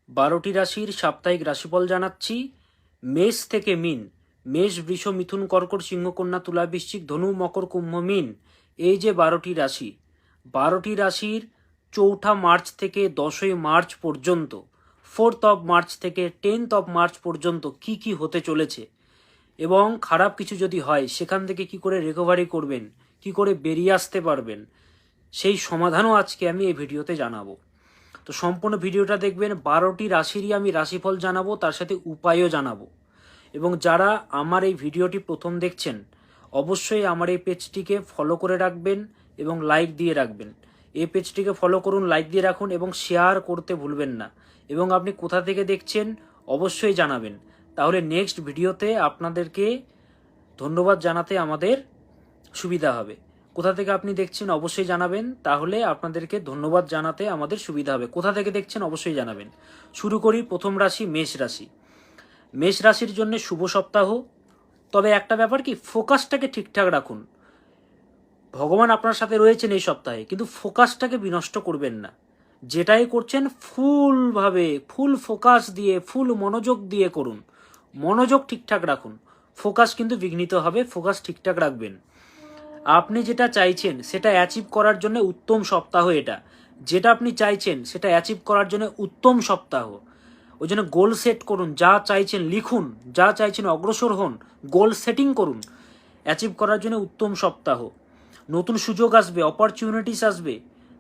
12টি রাশির সাপ্তাহিক রাশিফল জানাচ্ছি। মেষ থেকে মিন, মেষ, বৃষ, মিথুন, কর্কট, সিংহ, কন্যা, তুলা, বৃশ্চিক, ধনু, মকর, কুম্ভ, মিন। এই যে 12টি রাশি, 12টি রাশির 4 মার্চ থেকে 10 মার্চ পর্যন্ত, 4 মার্চ থেকে 10 মার্চ পর্যন্ত কি কি হতে চলেছে এবং খারাপ কিছু যদি হয় সেখান থেকে কি করে রিকভারি করবেন, কি করে বেরিয়ে আসতে পারবেন, সেই সমাধানও আজকে আমি এই ভিডিওতে জানাবো। তো সম্পূর্ণ ভিডিওটা দেখবেন। 12টি রাশিরই আমি রাশিফল জানাবো, তার সাথে উপায়ও জানাবো। এবং যারা আমার এই ভিডিওটি প্রথম দেখছেন অবশ্যই আমার এই পেজটিকে ফলো করে রাখবেন এবং লাইক দিয়ে রাখবেন। এই পেজটিকে ফলো করুন, লাইক দিয়ে রাখুন এবং শেয়ার করতে ভুলবেন না। এবং আপনি কোথা থেকে দেখছেন অবশ্যই জানাবেন, তাহলে নেক্সট ভিডিওতে আপনাদেরকে ধন্যবাদ জানাতে আমাদের সুবিধা হবে। কোথা থেকে আপনি দেখছেন অবশ্যই জানাবেন, তাহলে আপনাদেরকে ধন্যবাদ জানাতে আমাদের সুবিধা হবে। কোথা থেকে দেখছেন অবশ্যই জানাবেন। শুরু করি। প্রথম রাশি মেষ রাশি। মেষ রাশির জন্য শুভ সপ্তাহ, তবে একটা ব্যাপার কি, ফোকাসটাকে ঠিকঠাক রাখুন। ভগবান আপনার সাথে রয়েছেন এই সপ্তাহে, কিন্তু ফোকাসটাকে বিনষ্ট করবেন না। যেটাই করছেন ফুল ফোকাস দিয়ে, ফুল মনোযোগ দিয়ে করুন। মনোযোগ ঠিকঠাক রাখুন, ফোকাস কিন্তু বিঘ্নিত হবে। ফোকাস ঠিকঠাক রাখবেন। আপনি যেটা চাইছেন সেটা অ্যাচিভ করার জন্য উত্তম সপ্তাহ এটা। যেটা আপনি চাইছেন সেটা অ্যাচিভ করার জন্য উত্তম সপ্তাহ। ওই জন্য গোল সেট করুন, যা চাইছেন লিখুন, যা চাইছেন অগ্রসর হন, গোল সেটিং করুন। অ্যাচিভ করার জন্য উত্তম সপ্তাহ। নতুন সুযোগ আসবে, অপরচুনিটিস আসবে,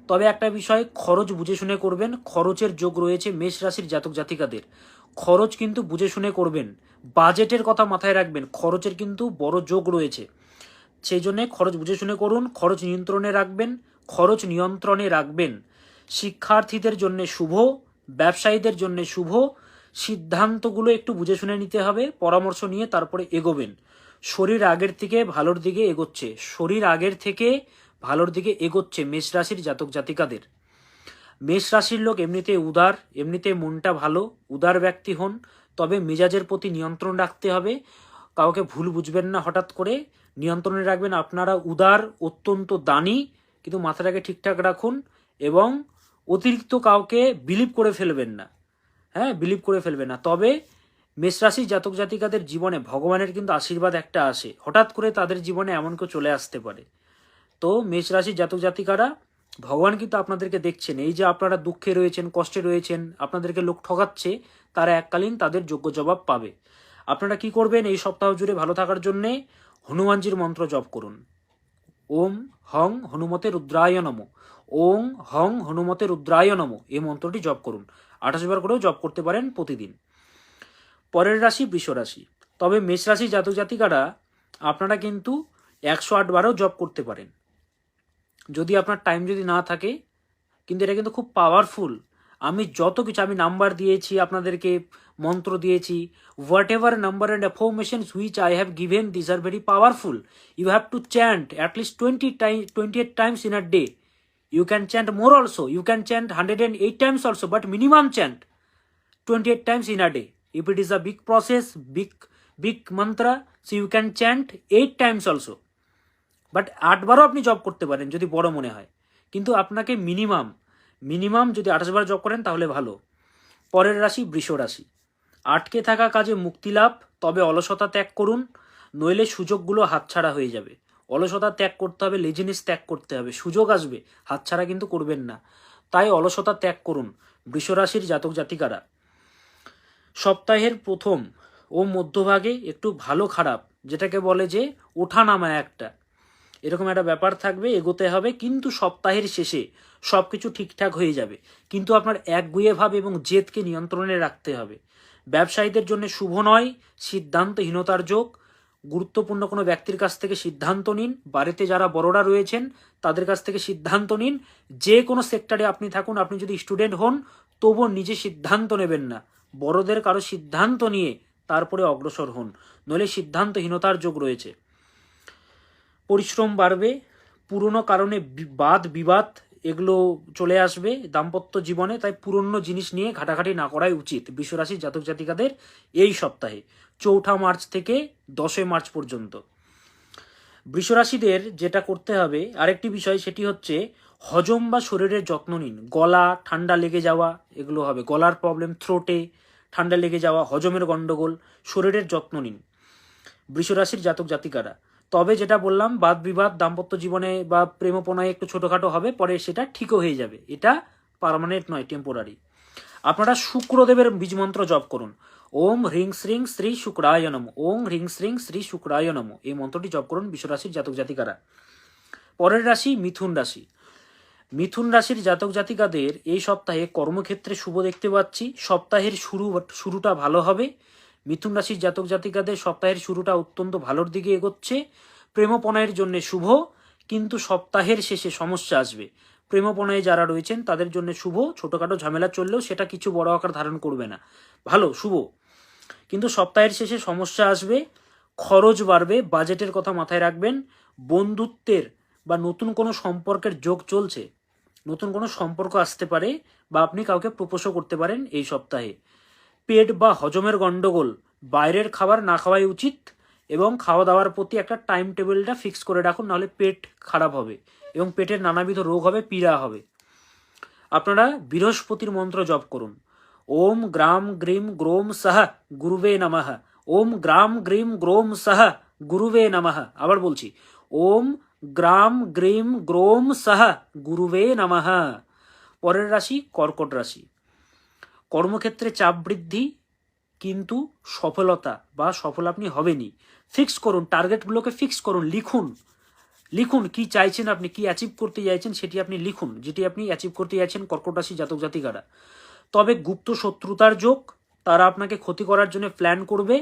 তবে একটা বিষয়, খরচ বুঝে শুনে করবেন। খরচের যোগ রয়েছে মেষ রাশির জাতক জাতিকাদের। খরচ কিন্তু বুঝে শুনে করবেন। বাজেটের কথা মাথায় রাখবেন, খরচের কিন্তু বড় যোগ রয়েছে। সেই জন্যে খরচ বুঝে শুনে করুন, খরচ নিয়ন্ত্রণে রাখবেন, খরচ নিয়ন্ত্রণে রাখবেন। শিক্ষার্থীদের জন্য শুভ, ব্যবসায়ীদের জন্য শুভ। সিদ্ধান্তগুলো একটু বুঝে শুনে নিতে হবে, পরামর্শ নিয়ে তারপরে এগোবেন। শরীর আগের থেকে ভালোর দিকে এগোচ্ছে, শরীর আগের থেকে ভালোর দিকে এগোচ্ছে মেষ রাশির জাতক জাতিকাদের। মেষ রাশির লোক এমনিতে উদার, এমনিতে মনটা ভালো, উদার ব্যক্তি হন, তবে মেজাজের প্রতি নিয়ন্ত্রণ রাখতে হবে। কাউকে ভুল বুঝবেন না হঠাৎ করে, নিয়ন্ত্রণে রাখবেন। আপনারা উদার, অত্যন্ত দানি, কিন্তু মাথাটাকে ঠিকঠাক রাখুন এবং অতিরিক্ত কাউকে বিলিভ করে ফেলবেন না। হ্যাঁ, বিলিভ করে ফেলবেন না। তবে মেষরাশি জাতক জাতিকাদের জীবনে ভগবানের কিন্তু আশীর্বাদ একটা আসে, হঠাৎ করে তাদের জীবনে এমন কেউ চলে আসতে পারে। তো মেষরাশি জাতক জাতিকারা, ভগবান কিন্তু আপনাদেরকে দেখছেন। এই যে আপনারা দুঃখে রয়েছেন, কষ্টে রয়েছেন, আপনাদেরকে লোক ঠকাচ্ছে, তারা এককালীন তাদের যোগ্য জবাব পাবে। আপনারা কি করবেন এই সপ্তাহ জুড়ে ভালো থাকার জন্যে? হনুমানজির মন্ত্র জপ করুন। ওম হং হনুমতে রুদ্রায় নমঃ, ওং হং হনুমতে রুদ্রায় নমঃ, এই মন্ত্রটি জপ করুন। 28 বার করেও জপ করতে পারেন প্রতিদিন। পরের রাশি বৃষ রাশি। তবে মেষ রাশি জাতক জাতিকারা, আপনারা কিন্তু 108 বারও জপ করতে পারেন যদি আপনার টাইম যদি না থাকে। কিন্তু এটা কিন্তু খুব পাওয়ারফুল। আমি যত কিছু, আমি নাম্বার দিয়েছি আপনাদেরকে, মন্ত্র দিয়েছি, whatever number and affirmations which I have given, this are very powerful. You have to chant at least 28 times in a day. You can chant more also. You can chant 108 times also, but minimum chant 28 times in a day. If it is a big process, big mantra, so you can chant 8 times also. But 8 বারও আপনি job করতে পারেন যদি বড় মনে হয়, কিন্তু আপনাকে মিনিমাম যদি 28 বার জব করেন তাহলে ভালো। পরের রাশি বৃষ রাশি। আটকে থাকা কাজে মুক্তি লাভ, তবে অলসতা ত্যাগ করুন, নইলে সুযোগগুলো হাতছাড়া হয়ে যাবে। অলসতা ত্যাগ করতে হবে, লেজিনেস ত্যাগ করতে হবে। সুযোগ আসবে, হাতছাড়া কিন্তু করবেন না। তাই অলসতা ত্যাগ করুন বৃষ রাশির জাতক জাতিকারা। সপ্তাহের প্রথম ও মধ্যভাগে একটু ভালো খারাপ, যেটাকে বলে যে ওঠা নামা একটা, এরকম একটা ব্যাপার থাকবে, এগোতে হবে। কিন্তু সপ্তাহের শেষে সব কিছু ঠিকঠাক হয়ে যাবে। কিন্তু আপনার একগুঁয়ে ভাব এবং জেদকে নিয়ন্ত্রণে রাখতে হবে। ব্যবসায়ীদের জন্য শুভ নয়, সিদ্ধান্তহীনতার যোগ। গুরুত্বপূর্ণ কোনো ব্যক্তির কাছ থেকে সিদ্ধান্ত নিন। বাড়িতে যারা বড়রা রয়েছেন তাদের কাছ থেকে সিদ্ধান্ত নিন। যে কোনো সেক্টরে আপনি থাকুন, আপনি যদি স্টুডেন্ট হন তবুও নিজে সিদ্ধান্ত নেবেন না, বড়দের কারো সিদ্ধান্ত নিয়ে তারপরে অগ্রসর হন, নইলে সিদ্ধান্তহীনতার যোগ রয়েছে। পরিশ্রম বাড়বে, পুরনো কারণে বাদ বিবাদ এগুলো চলে আসবে দাম্পত্য জীবনে, তাই পুরনো জিনিস নিয়ে ঘাটাঘাটি না করাই উচিত বৃষরাশি জাতক জাতিকাদের এই সপ্তাহে 4 মার্চ থেকে 10 মার্চ পর্যন্ত। বৃষরাশিদের যেটা করতে হবে আরেকটি বিষয়, সেটি হচ্ছে হজম বা শরীরের যত্ন নিন। গলা ঠান্ডা লেগে যাওয়া এগুলো হবে, গলার প্রবলেম, থ্রোটে ঠান্ডা লেগে যাওয়া, হজমের গন্ডগোল, শরীরের যত্ন নিন বৃষরাশির জাতক জাতিকারা। তবে যেটা বললাম, বাদ বিবাদ দাম্পত্য জীবনে বা প্রেমপনায় একটু ছোটোখাটো হবে, পরে সেটা ঠিকও হয়ে যাবে, এটা পার্মানেন্ট নয়, টেম্পোরারি। আপনারা শুক্রদেবের বীজমন্ত্র জপ করুন। ওম হ্রিং শ্রিং শ্রী শুক্রায় নম, ওম হ্রিং শ্রিং শ্রী শুক্রায় নম, এই মন্ত্রটি জপ করুন বৃষরাশির জাতক জাতিকারা। পরের রাশি মিথুন রাশি। মিথুন রাশির জাতক জাতিকাদের এই সপ্তাহে কর্মক্ষেত্রে শুভ দেখতে পাচ্ছি। সপ্তাহের শুরুটা ভালো হবে। মিথুন রাশির জাতক জাতিকাদের সপ্তাহের শুরুটা অত্যন্ত ভালোর দিকে এগোচ্ছে। প্রেমপণয়ের জন্য শুভ, কিন্তু সপ্তাহের শেষে সমস্যা আসবে। প্রেমপণয়ে যারা রয়েছেন তাদের জন্য শুভ, ছোটোখাটো ঝামেলা চললেও সেটা কিছু বড় আকার ধারণ করবে না, ভালো শুভ। কিন্তু সপ্তাহের শেষে সমস্যা আসবে, খরচ বাড়বে, বাজেটের কথা মাথায় রাখবেন। বন্ধুত্বের বা নতুন কোনো সম্পর্কের যোগ চলছে, নতুন কোনো সম্পর্ক আসতে পারে, বা আপনি কাউকে প্রপোজও করতে পারেন এই সপ্তাহে। পেট বা হজমের গন্ডগোল, বাইরের খাবার না খাওয়াই উচিত, এবং খাওয়া দাওয়ার প্রতি একটা টাইম টেবিলটা ফিক্স করে রাখুন, নাহলে পেট খারাপ হবে এবং পেটের নানাবিধ রোগ হবে, পীড়া হবে। আপনারা বৃহস্পতির মন্ত্র জপ করুন। ওম গ্রাম গ্রিম গ্রোম সাহ গুরুবে নমঃ, ওম গ্রাম গ্রিম গ্রোম সাহ গুরুবে নমঃ। আবার বলছি, ওম গ্রাম গ্রিম গ্রোম সাহ গুরুবে নমঃ। পরের রাশি কর্কট রাশি। কর্মক্ষেত্রে চাপ বৃদ্ধি, কিন্তু সফলতা বা সফল আপনি হবেনই। ফিক্স করুন, টার্গেটগুলোকে ফিক্স করুন, লিখুন লিখুন কি চাইছেন, আপনি কি অ্যাচিভ করতে চাইছেন সেটি আপনি লিখুন, যেটি আপনি অ্যাচিভ করতে চাইছেন কর্কট রাশি জাতক জাতিকারা। তবে গুপ্ত শত্রুতার যোগ, তারা আপনাকে ক্ষতি করার জন্য প্ল্যান করবে,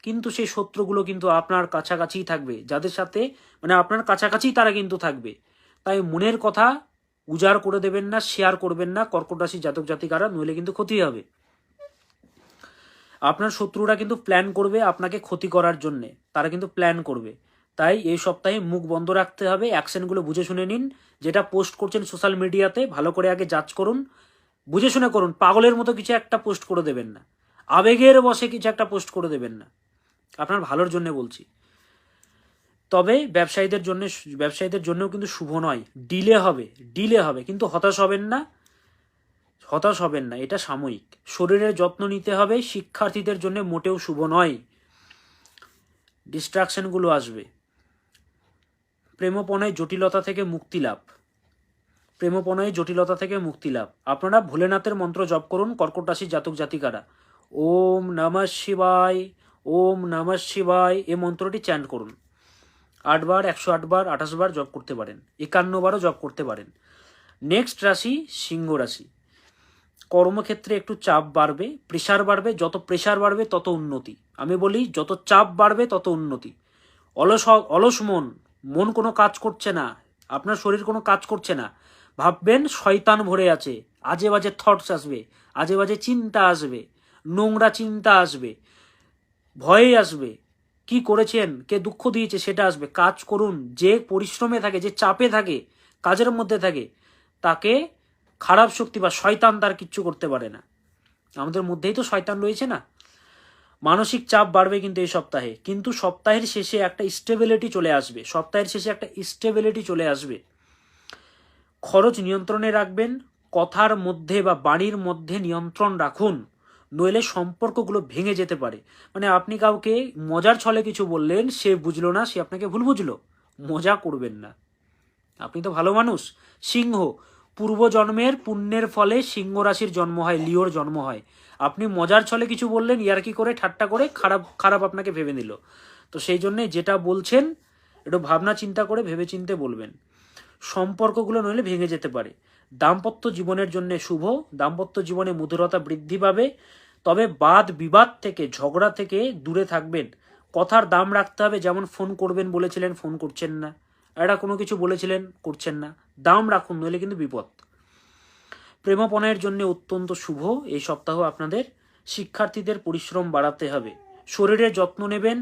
কিন্তু সেই শত্রুগুলো কিন্তু আপনার কাছাকাছিই থাকবে, যাদের সাথে মানে আপনার কাছাকাছি তারা কিন্তু থাকবে। তাই মনের কথা উজাড় করে দেবেন না, শেয়ার করবেন না কর্কট রাশি জাতক জাতিকারা, নইলে কিন্তু ক্ষতি হবে। আপনার শত্রুরা কিন্তু প্ল্যান করবে আপনাকে ক্ষতি করার জন্যে, তারা কিন্তু প্ল্যান করবে। তাই এই সপ্তাহে মুখ বন্ধ রাখতে হবে, অ্যাকশনগুলো বুঝে শুনে নিন। যেটা পোস্ট করছেন সোশ্যাল মিডিয়াতে ভালো করে আগে যাচ করুন, বুঝে শুনে করুন। পাগলের মতো কিছু একটা পোস্ট করে দেবেন না, আবেগের বশে কিছু একটা পোস্ট করে দেবেন না, আপনার ভালোর জন্য বলছি। তবে ব্যবসায়ীদের জন্যও কিন্তু শুভ নয়, ডিলে হবে, কিন্তু হতাশ হবেন না, এটা সাময়িক। শরীরের যত্ন নিতে হবে, শিক্ষার্থীদের জন্য মোটেও শুভ নয়, ডিস্ট্রাকশনগুলো আসবে। প্রেমপণয় জটিলতা থেকে মুক্তি লাভ। আপনারা ভোলেনাথের মন্ত্র জপ করুন কর্কট রাশির জাতক জাতিকারা। ওম নমঃ শিবায়, ওম নমঃ শিবায়, এই মন্ত্রটি চ্যান্ট করুন 8 বার, 108 বার, 28 বার জপ করতে পারেন, 51 বারও জপ করতে পারেন। নেক্সট রাশি সিংহ রাশি। কর্মক্ষেত্রে একটু চাপ বাড়বে, প্রেশার বাড়বে, যত প্রেশার বাড়বে তত উন্নতি। আমি বলি যত চাপ বাড়বে তত উন্নতি। অলস মন কোনো কাজ করছে না, আপনার শরীর কোনো কাজ করছে না, ভাববেন শয়তান ভরে আছে, আজে বাজে থটস আসবে, আজে বাজে চিন্তা আসবে, নোংরা চিন্তা আসবে, ভয়ে আসবে, কি করেছেন, কে দুঃখ দিয়েছে সেটা আসবে। কাজ করুন, যে পরিশ্রমে থাকে, যে চাপে থাকে, কাজের মধ্যে থাকে, তাকে খারাপ শক্তি বা শয়তান তার কিচ্ছু করতে পারে না। আমাদের মধ্যেই তো শয়তান রয়েছে না। মানসিক চাপ বাড়বে কিন্তু এই সপ্তাহে, কিন্তু সপ্তাহের শেষে একটা স্টেবিলিটি চলে আসবে। খরচ নিয়ন্ত্রণে রাখবেন, কথার মধ্যে বা বাণীর মধ্যে নিয়ন্ত্রণ রাখুন, নইলে সম্পর্কগুলো ভেঙে যেতে পারে। মানে আপনি কাউকে মজার ছলে কিছু বললেন, সে বুঝলো না, সে আপনাকে ভুল বুঝলো, মজা করবেন না, আপনি তো ভালো মানুষ। সিংহ, পূর্বজন্মের পুণ্যের ফলে সিংহ রাশির জন্ম হয়, লিওর জন্ম হয়। আপনি মজার ছলে কিছু বললেন, ইয়ার্কি করে, ঠাট্টা করে, খারাপ আপনাকে ভেবে নিল। তো সেই জন্যে যেটা বলছেন একটু ভাবনা চিন্তা করে ভেবে চিন্তে বলবেন, সম্পর্কগুলো নইলে ভেঙে যেতে পারে। দাম্পত্য জীবনের জন্য শুভ, দাম্পত্য জীবনে মধুরতা বৃদ্ধি পাবে। তবে বাদ বিবাদ থেকে, ঝগড়া থেকে দূরে থাকবেন। কথার দাম রাখতে হবে, যেমন ফোন করবেন বলেছিলেন, ফোন করছেন না, এটা কোনো কিছু বলেছিলেন, করছেন না, দাম রাখুন, নইলে কিন্তু বিপদ। প্রেমপণের জন্য অত্যন্ত শুভ এই সপ্তাহ আপনাদের। শিক্ষার্থীদের পরিশ্রম বাড়াতে হবে, শরীরের যত্ন নেবেন।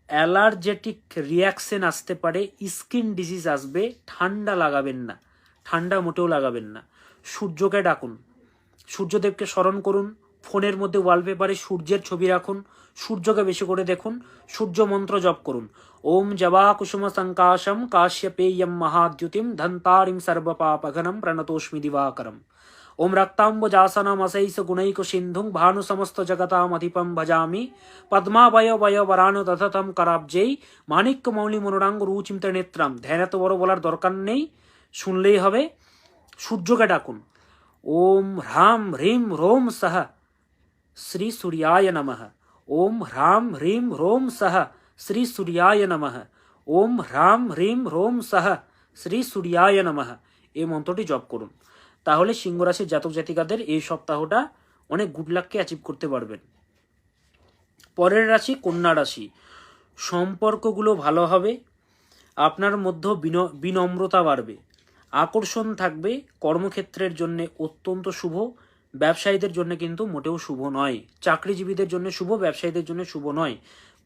অ্যালার্জেটিক রিয়াকশন আসতে পারে, স্কিন ডিজিজ আসবে, ঠান্ডা মোটেও লাগাবেন না। সূর্যকে ডাকুন, সূর্যদেবকে স্মরণ করুন, ফোনের মধ্যে ওয়ালপেপারে সূর্যের ছবি রাখুন, সূর্যকে বেশি করে দেখুন, সূর্য মন্ত্র জপ করুন। ওম জবা কুসুম সংকাশম কাশ্যপেয়ম মহাদ্যুতিম ধন্তারিম সর্বপাপঘনম প্রণতোস্মি দিবাকরম। ওম রক্তাম্বুজাসনমশৈষ গুণৈক সিন্ধুং ভানু সমস্ত জগতামধিপম ভজামি পদ্মাবয় বয় বরানু দধতম করাব্জেই মাণিক্য মৌলি মনোরাঙ্গ রুচিম নেত্রাম। ধ্যান এত বড় বলার দরকার নেই, শুনলেই হবে। সূর্যকে ডাকুন। ওম হ্রাম হ্রিম রোম সহ শ্রী সূর্যায় নমঃ। ওম হ্রাম হ্রিম রোম সহ শ্রী সূর্যায় নমঃ। ওম হ্রাম হ্রিম রোম সহ শ্রী সূর্যায় নমঃ। এই মন্ত্রটি জপ করুন। তাহলে সিংহ রাশির জাতক জাতিকাদের এই সপ্তাহটা অনেক গুড লাককে অ্যাচিভ করতে পারবেন। পরের রাশি কন্যা রাশি। সম্পর্কগুলো ভালো হবে, আপনার মধ্যে বিনম্রতা বাড়বে, আকর্ষণ থাকবে। কর্মক্ষেত্রের জন্য অত্যন্ত শুভ, ব্যবসায়ীদের জন্য কিন্তু মোটেও শুভ নয়। চাকরিজীবীদের জন্য শুভ, ব্যবসায়ীদের জন্য শুভ নয়।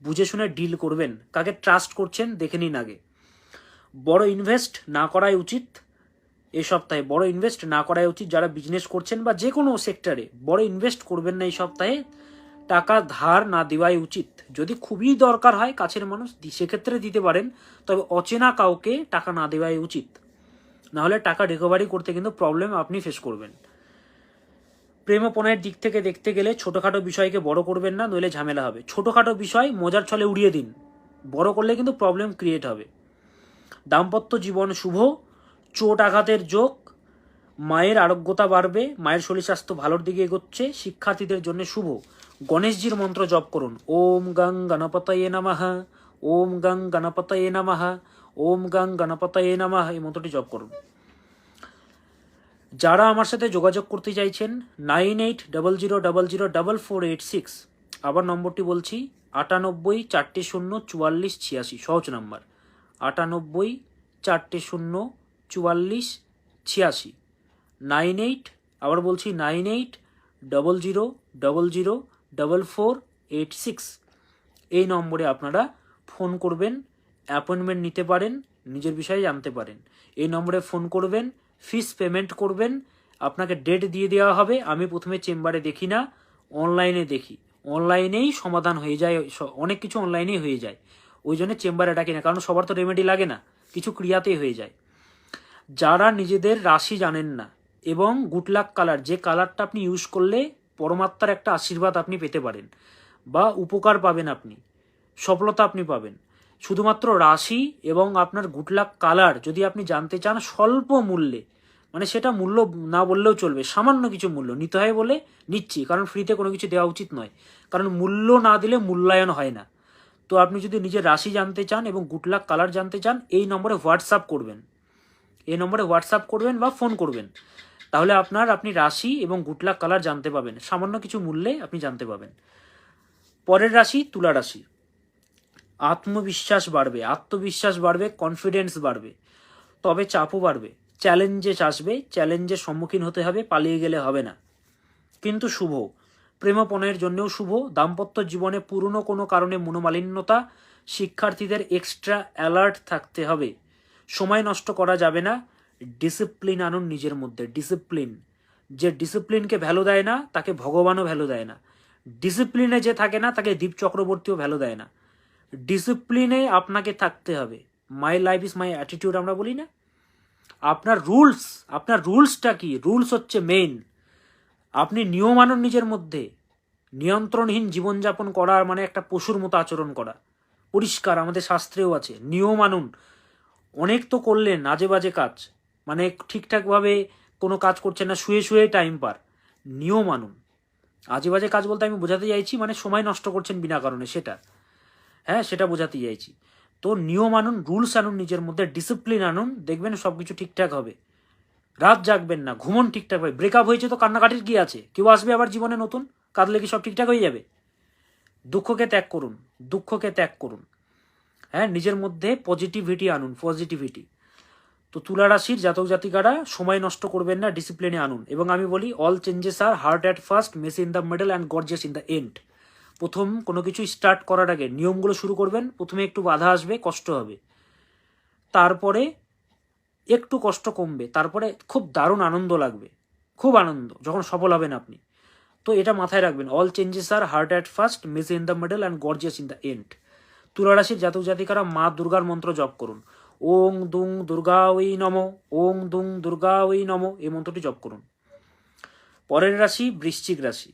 বুঝে শুনে ডিল করবেন। কাকে ট্রাস্ট করছেন দেখে নিন আগে। বড় ইনভেস্ট না করাই উচিত এই সপ্তাহে, বড় ইনভেস্ট না করাই উচিত। যারা বিজনেস করছেন বা যে কোনো সেক্টরে বড় ইনভেস্ট করবেন না এই সপ্তাহে। টাকা ধার না দেওয়াই উচিত। যদি খুবই দরকার হয় কাছের মানুষ সেক্ষেত্রে দিতে পারেন, তবে অচেনা কাউকে টাকা না দেওয়াই উচিত। নাহলে টাকা রিকভারি করতে কিন্তু প্রবলেম আপনি ফেস করবেন। প্রেমপণের দিক থেকে দেখতে গেলে ছোটোখাটো বিষয়কে বড় করবেন না, নইলে ঝামেলা হবে। ছোটোখাটো বিষয় মজার ছলে উড়িয়ে দিন, বড় করলে কিন্তু প্রবলেম ক্রিয়েট হবে। দাম্পত্য জীবন শুভ, চোট আঘাতের যোগ, মায়ের আরোগ্যতা বাড়বে, মায়ের শরীর স্বাস্থ্য ভালোর দিকে এগোচ্ছে। শিক্ষার্থীদের জন্য শুভ। গণেশজির মন্ত্র জপ করুন। ওম গং গণপতয়ে নমঃ, ওম গং গণপতয়ে নমঃ, ওম গং গণপতয়ে নমঃ। এই মন্ত্রটি জপ করুন। যারা আমার সাথে যোগাযোগ করতে চাইছেন 9800004486। আবার নম্বরটি বলছি 98404486, সহজ নাম্বার 98404486। 98, আবার বলছি 9800004486। এই নম্বরে আপনারা ফোন করবেন, অ্যাপয়েন্টমেন্ট নিতে পারেন, নিজের বিষয়ে জানতে পারেন। এই নম্বরে ফোন করবেন, ফিস পেমেন্ট করবেন, আপনাকে ডেট দিয়ে দেওয়া হবে। আমি প্রথমে চেম্বারে দেখি না, অনলাইনে দেখি। অনলাইনেই সমাধান হয়ে যায়, অনেক কিছু অনলাইনেই হয়ে যায়। ওই জন্য চেম্বারে ডাকি না, কারণ সবার তো রেমেডি লাগে না, কিছু ক্রিয়াতেই হয়ে যায়। যারা নিজেদের রাশি জানেন না এবং গুড লাক কালার, যে কালারটা আপনি ইউজ করলে পরমাত্মার একটা আশীর্বাদ আপনি পেতে পারেন বা উপকার পাবেন, আপনি সফলতা আপনি পাবেন, শুধুমাত্র রাশি এবং আপনার গুড লাক কালার যদি আপনি জানতে চান স্বল্প মূল্যে, মানে সেটা মূল্য না বললেও চলবে, সামান্য কিছু মূল্য নিতে হয় বলে নিচ্ছি, কারণ ফ্রিতে কোনো কিছু দেওয়া উচিত নয়, কারণ মূল্য না দিলে মূল্যায়ন হয় না। তো আপনি যদি নিজের রাশি জানতে চান এবং গুড লাক কালার জানতে চান, এই নম্বরে হোয়াটসঅ্যাপ করবেন, এই নম্বরে হোয়াটসঅ্যাপ করবেন বা ফোন করবেন। তাহলে আপনি রাশি এবং গুড লাক কালার জানতে পাবেন, সামান্য কিছু মূল্যে আপনি জানতে পাবেন। পরের রাশি তুলা রাশি। আত্মবিশ্বাস বাড়বে, কনফিডেন্স বাড়বে, তবে চাপও বাড়বে। চ্যালেঞ্জেস আসবে, চ্যালেঞ্জের সম্মুখীন হতে হবে, পালিয়ে গেলে হবে না। কিন্তু শুভ, প্রেমপণের জন্যও শুভ। দাম্পত্য জীবনে পুরনো কোনো কারণে মনোমালিন্যতা, শিক্ষার্থীদের এক্সট্রা অ্যালার্ট থাকতে হবে, সময় নষ্ট করা যাবে না। ডিসিপ্লিন আনুন নিজের মধ্যে, ডিসিপ্লিন। যে ডিসিপ্লিনকে ভ্যালু দেয় না তাকে ভগবানও ভ্যালু দেয় না। ডিসিপ্লিনে যে থাকে না তাকে দীপ চক্রবর্তীও ভ্যালু দেয় না। ডিসিপ্লিনে আপনাকে থাকতে হবে। My life is my attitude আমরা বলি না। আপনার রুলসটা কি? রুলস হচ্ছে মেইন। আপনি নিয়ম আনুন নিজের মধ্যে। নিয়ন্ত্রণহীন জীবনযাপন করা মানে একটা পশুর মতো আচরণ করা, পরিষ্কার আমাদের শাস্ত্রেও আছে। নিয়ম আনুন। অনেক তো করলেন আজে বাজে কাজ, মানে ঠিকঠাকভাবে কোনো কাজ করছেন না, শুয়ে শুয়ে টাইম পার। নিয়ম আনুন। আজে বাজে কাজ বলতে আমি বোঝাতে চাইছি মানে সময় নষ্ট করছেন বিনা কারণে, সেটা বোঝাতে চাইছি। তো নিয়ম আনুন, রুলস আনুন নিজের মধ্যে, ডিসিপ্লিন আনুন, দেখবেন সব কিছু ঠিকঠাক হবে। রাত জাগবেন না, ঘুমন ঠিকঠাক হবে। ব্রেকআপ হয়েছে তো কান্নাকাটির কি আছে? কেউ আসবে আবার জীবনে নতুন, কাঁদলে কি সব ঠিকঠাক হয়ে যাবে? দুঃখকে ত্যাগ করুন। নিজের মধ্যে পজিটিভিটি আনুন, পজিটিভিটি। তো তুলা রাশির জাতক জাতিকারা সময় নষ্ট করবেন না, ডিসিপ্লিনে আনুন। এবং আমি বলি all changes are hard at first, messy in the middle and gorgeous in the end. প্রথম কোনো কিছু স্টার্ট করার আগে নিয়মগুলো শুরু করবেন, প্রথমে একটু বাধা আসবে, কষ্ট হবে, তারপরে একটু কষ্ট কমবে, তারপরে খুব দারুণ আনন্দ লাগবে, খুব আনন্দ যখন সফল হবেন আপনি। তো এটা মাথায় রাখবেন, all changes are hard at first, messy in the middle and gorgeous in the end. তুলা রাশির জাতক জাতিকারা মা দুর্গার মন্ত্র জপ করুন, ওং দুং দুর্গা ওই নম, ওং দুং দুর্গা ওই নম, এই মন্ত্রটি জপ করুন। পরের রাশি বৃশ্চিক রাশি।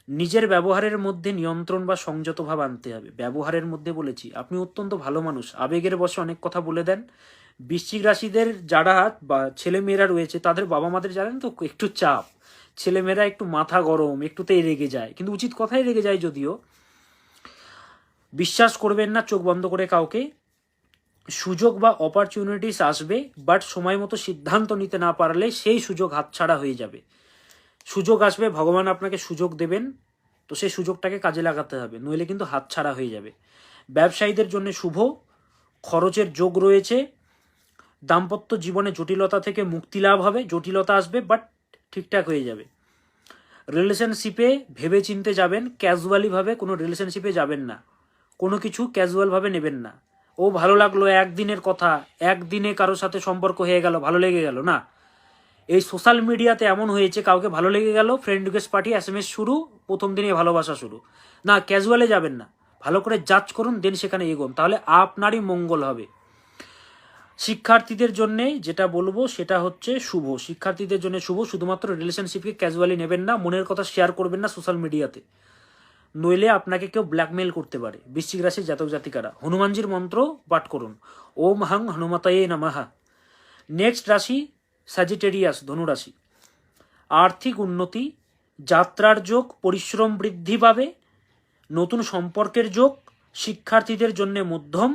নিজের ব্যবহারের মধ্যে নিয়ন্ত্রণ বা সংযত ভাব আনতে হবে। ব্যবহারের মধ্যে বলেছি, আপনি অত্যন্ত ভালো মানুষ, আবেগের বশে অনেক কথা বলে দেন। বৃশ্চিক রাশিদের যারা বা ছেলেমেয়েরা রয়েছে তাদের বাবা মাদের জানেন তো একটু চাপ, ছেলেমেয়েরা একটু মাথা গরম, একটুতেই রেগে যায়, কিন্তু উচিত কথাই রেগে যায় যদিও। বিশ্বাস করবেন না চোখ বন্ধ করে কাউকে। সুযোগ বা অপরচুনিটিস আসবে, বাট সময় মতো সিদ্ধান্ত নিতে না পারলে সেই সুযোগ হাতছাড়া হয়ে যাবে। সুযোগ আসবে, ভগবান আপনাকে সুযোগ দেবেন, তো সেই সুযোগটাকে কাজে লাগাতে হবে, নইলে কিন্তু হাতছাড়া হয়ে যাবে। ব্যবসায়ীদের জন্য শুভ, খরচের যোগ রয়েছে। দাম্পত্য জীবনে জটিলতা থেকে মুক্তি লাভ হবে, জটিলতা আসবে বাট ঠিকঠাক হয়ে যাবে। রিলেশনশিপে ভেবে চিনতে যাবেন, ক্যাজুয়ালিভাবে কোনো রিলেশনশিপে যাবেন না, কোনো কিছু ক্যাজুয়ালভাবে নেবেন না। ও ভালো লাগলো, একদিনের কথা, একদিনে কারোর সাথে সম্পর্ক হয়ে গেল, ভালো লেগে গেল না। এই সোশ্যাল মিডিয়াতে এমন হয়েছে, কাউকে ভালো লেগে গেল, ফ্রেন্ড রিকোয়েস্ট পাঠিয়ে SMS শুরু, প্রথম দিনে ভালোবাসা শুরু। না, ক্যাজুয়ালে যাবেন না, ভালো করে জাজ করুন, দেন সেখানে এগোন, তাহলে আপনারই মঙ্গল হবে। শিক্ষার্থীদের জন্য যেটা বলবো সেটা হচ্ছে শুভ, শিক্ষার্থীদের জন্য শুভ। শুধুমাত্র রিলেশনশিপকে ক্যাজুয়ালি নেবেন না, মনের কথা শেয়ার করবেন না সোশ্যাল মিডিয়াতে, নইলে আপনাকে কেউ ব্ল্যাকমেল করতে পারে। বৃশ্চিক রাশির জাতক জাতিকারা হনুমানজির মন্ত্র পাঠ করুন, ওম হাং হনুমতায়ে নমঃ। নেক্সট রাশি স্যাজিটেরিয়াস, ধনুরাশি। আর্থিক উন্নতি, যাত্রার যোগ, পরিশ্রম বৃদ্ধি পাবে, নতুন সম্পর্কের যোগ। শিক্ষার্থীদের জন্য মধ্যম,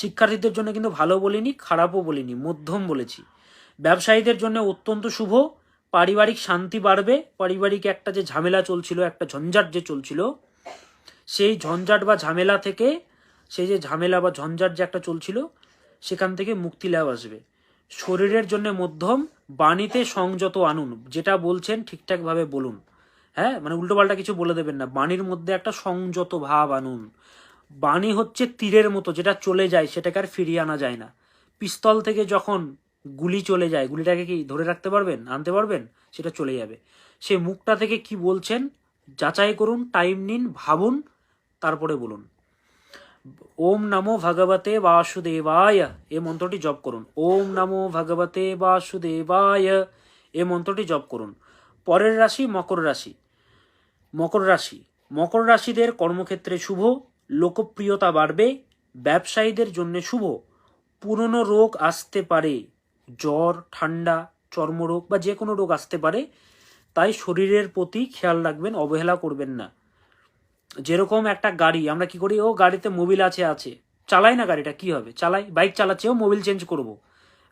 শিক্ষার্থীদের জন্য কিন্তু ভালো বলিনি, খারাপও বলিনি, মধ্যম বলেছি। ব্যবসায়ীদের জন্য অত্যন্ত শুভ, পারিবারিক শান্তি বাড়বে। পারিবারিক একটা যে ঝামেলা চলছিল, একটা ঝঞ্ঝাট যে চলছিল, সেই ঝঞ্ঝাট বা ঝামেলা থেকে, সেই যে ঝামেলা বা ঝঞ্ঝাট যে একটা চলছিল, সেখান থেকে মুক্তি লাভ আসবে। শরীরের জন্য মধ্যম, বাণীতে সংযত আনুন, যেটা বলছেন ঠিকঠাকভাবে বলুন। হ্যাঁ, মানে উল্টোপাল্টা কিছু বলে দেবেন না, বাণীর মধ্যে একটা সংযত ভাব আনুন। বাণী হচ্ছে তীরের মতো, যেটা চলে যায় সেটাকে আর ফিরিয়ে আনা যায় না। পিস্তল থেকে যখন গুলি চলে যায়, গুলিটাকে কি ধরে রাখতে পারবেন, আনতে পারবেন? সেটা চলে যাবে। সে মুখটা থেকে কি বলছেন যাচাই করুন, টাইম নিন, ভাবুন, তারপরে বলুন। ওম নমো ভগবতে বাসুদেবায়, এ মন্ত্রটি জপ করুন। ওম নমো ভগবতে বাসুদেবায়, এ মন্ত্রটি জপ করুন। পরের রাশি মকর রাশি। মকর রাশি, মকর রাশিদের কর্মক্ষেত্রে শুভ, লোকপ্রিয়তা বাড়বে। ব্যবসায়ীদের জন্য শুভ, পুরনো রোগ আসতে পারে, জ্বর, ঠান্ডা, চর্মরোগ বা যে কোনো রোগ আসতে পারে, তাই শরীরের প্রতি খেয়াল রাখবেন, অবহেলা করবেন না। যেরকম একটা গাড়ি, আমরা কি করি, ও গাড়িতে মোবিল আছে, চালাই না গাড়িটা, কি হবে, চালাই, বাইক চালাচ্ছেও মোবিল চেঞ্জ করব,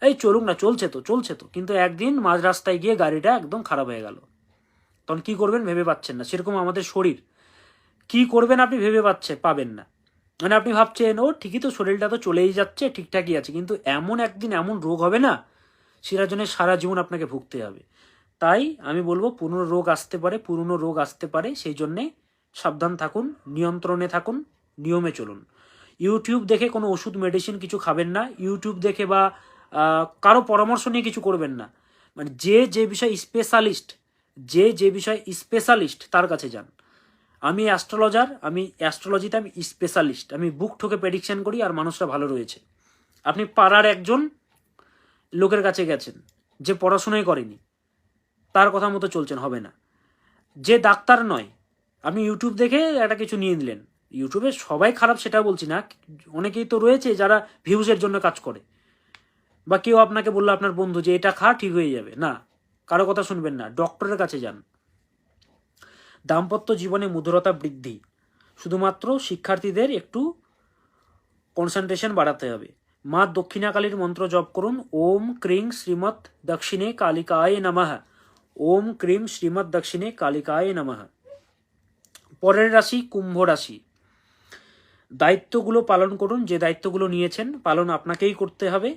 এই চলুক না, চলছে তো, কিন্তু একদিন মাঝ রাস্তায় গিয়ে গাড়িটা একদম খারাপ হয়ে গেল, তখন কি করবেন ভেবে পাচ্ছেন না। সেরকম আমাদের শরীর, কি করবেন আপনি ভেবে পাবেন না। মানে আপনি ভাবছেন ও ঠিকই তো, শরীরটা তো চলেই যাচ্ছে, ঠিকঠাকই আছে, কিন্তু এমন একদিন এমন রোগ হবে না, সেটার জন্য সারা জীবন আপনাকে ভুগতে হবে। তাই আমি বলবো পুরনো রোগ আসতে পারে, সেই জন্যে সাবধান থাকুন, নিয়ন্ত্রণে থাকুন, নিয়মে চলুন। ইউটিউব দেখে কোনো ওষুধ মেডিসিন কিছু খাবেন না, ইউটিউব দেখে বা কারো পরামর্শ নিয়ে কিছু করবেন না। মানে যে বিষয় স্পেশালিস্ট তার কাছে যান। আমি অ্যাস্ট্রোলজার, আমি অ্যাস্ট্রোলজিতে আমি স্পেশালিস্ট, আমি বুক ঠোকে প্রেডিকশন করি আর মানুষরা ভালো রয়েছে। আপনি পাড়ার একজন লোকের কাছে গেছেন যে পড়াশোনাই করেনি, তার কথা মতো চলছেন, হবে না। যে ডাক্তার নয়, আপনি ইউটিউব দেখে একটা কিছু নিয়ে নিলেন। ইউটিউবে সবাই খারাপ সেটা বলছি না, অনেকেই তো রয়েছে যারা ভিউজের জন্য কাজ করে, বা কেউ আপনাকে বললো আপনার বন্ধু যে এটা খা ঠিক হয়ে যাবে, না, কারো কথা শুনবেন না, ডক্টরের কাছে যান। দাম্পত্য জীবনে মধুরতা বৃদ্ধি, শুধুমাত্র শিক্ষার্থীদের একটু কনসেন্ট্রেশন বাড়াতে হবে। মা দক্ষিণাকালীর মন্ত্র জপ করুন, ওম ক্রিং শ্রীমৎ দক্ষিণে কালিকায় নমঃ, ওম ক্রিম শ্রীমৎ দক্ষিণে কালিকায় নমঃ। পরের রাশি কুম্ভ রাশি। দায়িত্বগুলো পালন করুন, যে দায়িত্বগুলো নিয়েছেন পালন আপনাকেই করতে হবে।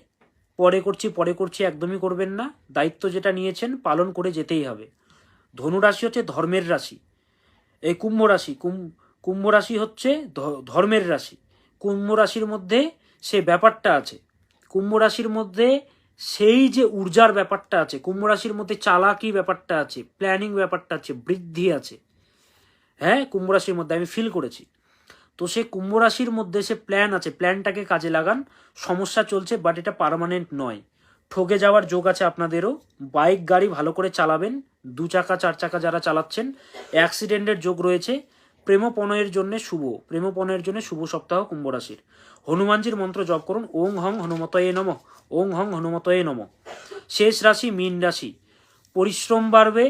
পরে করছি একদমই করবেন না, দায়িত্ব যেটা নিয়েছেন পালন করে যেতেই হবে। ধনুরাশি হচ্ছে ধর্মের রাশি, এই কুম্ভ রাশি হচ্ছে ধর্মের রাশি। কুম্ভ রাশির মধ্যে সে ব্যাপারটা আছে, কুম্ভ রাশির মধ্যে সেই যে ঊর্জার ব্যাপারটা আছে, কুম্ভ রাশির মধ্যে চালাকি ব্যাপারটা আছে, প্ল্যানিং ব্যাপারটা আছে, বৃদ্ধি আছে, হ্যাঁ কুম্ভ রাশির মধ্যে আমি ফিল করেছি। তো সে কুম্ভ রাশির মধ্যে সে প্ল্যান আছে, প্ল্যানটাকে কাজে লাগান। সমস্যা চলছে বাট এটা পার্মানেন্ট নয়। ঠকে যাওয়ার যোগ আছে আপনাদেরও। বাইক গাড়ি ভালো করে চালাবেন, 2 চাকা 4 চাকা যারা চালাচ্ছেন, অ্যাক্সিডেন্টের যোগ রয়েছে। প্রেমপণয়ের জন্য শুভ, প্রেমপণয়ের জন্য শুভ সপ্তাহ কুম্ভ রাশির। হনুমানজির মন্ত্র জপ করুন, ওং হং হনুমতয়ে নমঃ, ওং হং হনুমতয়ে নমঃ। শেষ রাশি মীন রাশি। পরিশ্রম বাড়বে,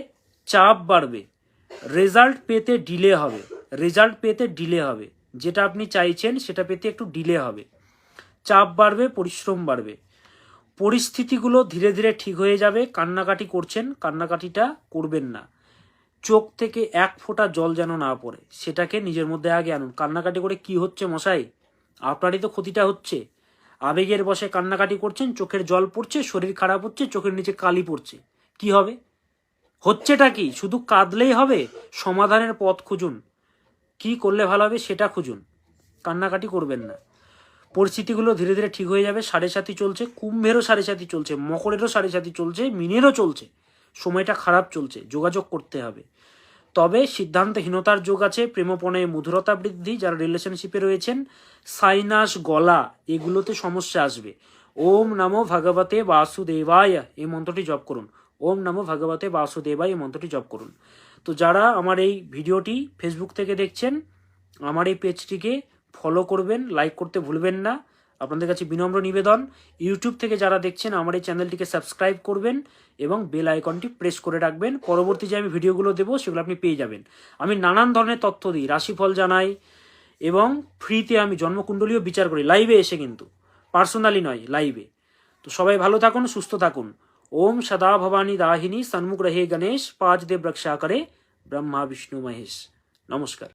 চাপ বাড়বে, রেজাল্ট পেতে ডিলে হবে, রেজাল্ট পেতে ডিলে হবে, যেটা আপনি চাইছেন সেটা পেতে একটু ডিলে হবে। চাপ বাড়বে, পরিশ্রম বাড়বে, পরিস্থিতিগুলো ধীরে ধীরে ঠিক হয়ে যাবে। কান্নাকাটি করছেন, কান্নাকাটিটা করবেন না। চোখ থেকে এক ফোঁটা জল যেন না পড়ে, সেটাকে নিজের মধ্যে আগে আনুন। কান্নাকাটি করে কি হচ্ছে মশাই? আপনারই তো ক্ষতিটা হচ্ছে। আবেগের বশে কান্নাকাটি করছেন, চোখের জল পড়ছে, শরীর খারাপ হচ্ছে, চোখের নিচে কালি পড়ছে। কি হবে? হচ্ছেটা কি? শুধু কাঁদলেই হবে? সমাধানের পথ খুঁজুন, কি করলে ভালো হবে সেটা খুঁজুন, কান্নাকাটি করবেন না। পরিস্থিতিগুলো ধীরে ধীরে ঠিক হয়ে যাবে। 7.5 চলছে, কুম্ভেরও 7.5 চলছে, মকরেরও 7.5 চলছে, মিনেরও চলছে। সময়টা খারাপ চলছে, যোগাযোগ করতে হবে। তবে সিদ্ধান্তহীনতার যোগ আছে। প্রেমপণে মধুরতা বৃদ্ধি, যারা রিলেশনশিপে রয়েছেন, সাইনাস গলা এগুলোতে সমস্যা আসবে। ওম নমো ভগবতে বাসুদেবায় এই মন্ত্রটি জপ করুন। ওম নমো ভগবতে বাসুদেবায় এই মন্ত্রটি জপ করুন। তো যারা আমার এই ভিডিওটি ফেসবুক থেকে দেখছেন, আমার এই পেজটিকে ফলো করবেন, লাইক করতে ভুলবেন না। আপনাদের কাছে বিনম্র নিবেদন, ইউটিউব থেকে যারা দেখছেন আমার এই চ্যানেলটিকে সাবস্ক্রাইব করবেন এবং বেল আইকনটি প্রেস করে রাখবেন। পরবর্তী যে আমি ভিডিওগুলো দেবো সেগুলো আপনি পেয়ে যাবেন। আমি নানান ধরনের তথ্য দিই, রাশিফল জানাই এবং ফ্রিতে আমি জন্মকুণ্ডলীয় বিচার করি, লাইভে এসে, কিন্তু পার্সোনালি নয়, লাইভে। তো সবাই ভালো থাকুন, সুস্থ থাকুন। ওম সদা ভবানী দাহিনী সন্মুখ রহে গণেশ, 5 দেব রক্ষা করে ব্রহ্মা বিষ্ণু মহেশ। নমস্কার।